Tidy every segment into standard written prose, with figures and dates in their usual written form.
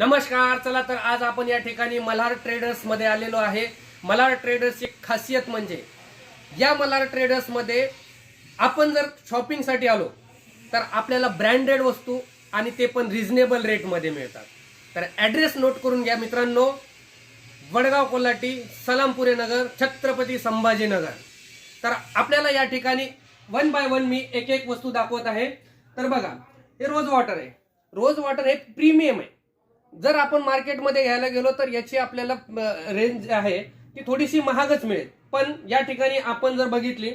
नमस्कार. चला तर आज आपण या ठिकाणी मल्हार ट्रेडर्स मध्ये आलेलो आहे. मल्हार ट्रेडर्सची खासियत म्हणजे या मल्हार ट्रेडर्स मध्ये आपण जर शॉपिंग साठी आलो तर आपल्याला ब्रँडेड वस्तू आणि ते पण रिझनेबल रेट मध्ये मिळतात. तर ॲड्रेस नोट करून घ्या मित्रांनो. वडगाव कोल्हाटी, सलामपुरे नगर, छत्रपती संभाजीनगर. तर आपल्याला या ठिकाणी वन बाय वन मी एक एक वस्तू दाखवत आहे. तर बघा, हे रोज वॉटर आहे. रोज वॉटर हे प्रीमियम आहे. जर आपण मार्केटमध्ये घ्यायला गेलो तर याची आपल्याला रेंज आहे ती थोडीशी महागच मिळेल. पण या ठिकाणी आपण जर बघितली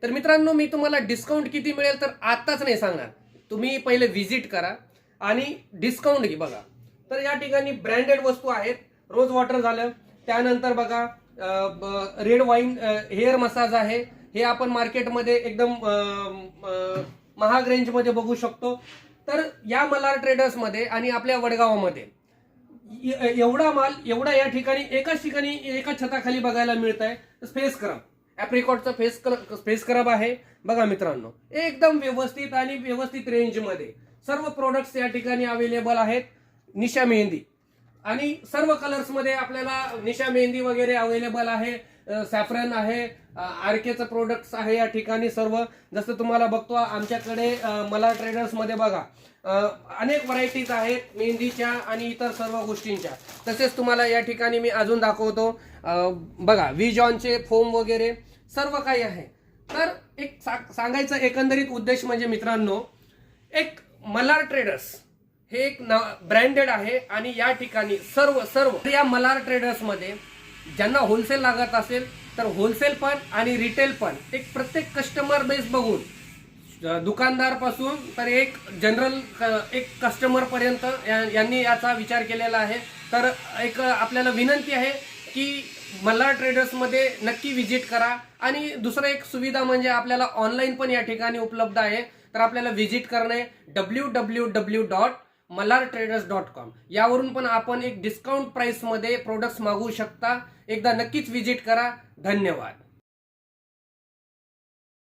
तर मित्रांनो, मी तुम्हाला डिस्काउंट किती मिळेल तर आताच नाही सांगणार. तुम्ही पहिले व्हिजिट करा आणि डिस्काउंट घे. बघा, तर या ठिकाणी ब्रँडेड वस्तू आहेत. रोज वॉटर झालं, त्यानंतर बघा रेड वाईन हेअर मसाज आहे. हे आपण मार्केटमध्ये एकदम महाग रेंजमध्ये बघू शकतो. तर या मल्हार ट्रेडर्स मध्ये आणि आपल्या वडगावामध्ये एवढा माल एवढा या ठिकाणी एकाच ठिकाणी एका छताखाली बघायला मिळत आहे. फेस स्क्रब, ॲप्रिकॉटचा फेस स्क्रब आहे. बघा मित्रांनो, एकदम व्यवस्थित आणि व्यवस्थित रेंजमध्ये सर्व प्रोडक्ट्स या ठिकाणी अवेलेबल आहेत. निशा मेहंदी आणि सर्व कलर्स मध्ये आपल्याला निशा मेहंदी वगैरे अवेलेबल आहे. सॅफ्रन आहे, आरकेचं प्रोडक्ट्स आहे या ठिकाणी सर्व. जसं तुम्हाला बघतो आमच्याकडे मल्हार ट्रेडर्स मध्ये बघा अनेक व्हरायटीज आहेत मेहंदीच्या आणि इतर सर्व गोष्टींच्या. तसेच तुम्हाला या ठिकाणी मी अजून दाखवतो. बघा, विजॉनचे फोम वगैरे सर्व काही आहे. तर एक सांगायचा एकंदरीत उद्देश म्हणजे मित्रांनो, एक मल्हार ट्रेडर्स हे एक ब्रँडेड आहे आणि या ठिकाणी सर्व या मल्हार ट्रेडर्स मध्ये ज्यांना होलसेल लागत असेल तर होलसेल पण आणि रिटेल पण एक प्रत्येक कस्टमर बेस बघून दुकानदार पासून तर एक जनरल एक कस्टमर पर्यंत यांनी याचा विचार केलेला आहे. तर एक आपल्याला विनंती आहे की मल्हार ट्रेडर्स मध्ये नक्की विजिट करा. आणि दुसरं एक सुविधा म्हणजे आपल्याला ऑनलाईन पण या ठिकाणी उपलब्ध आहे. तर आपल्याला विजिट करणे www.mallartraders.com यावरून पण आपण एक डिस्काउंट प्राइस मध्ये प्रोडक्ट्स मागवू शकता. एकदा नक्कीच विजिट करा. धन्यवाद.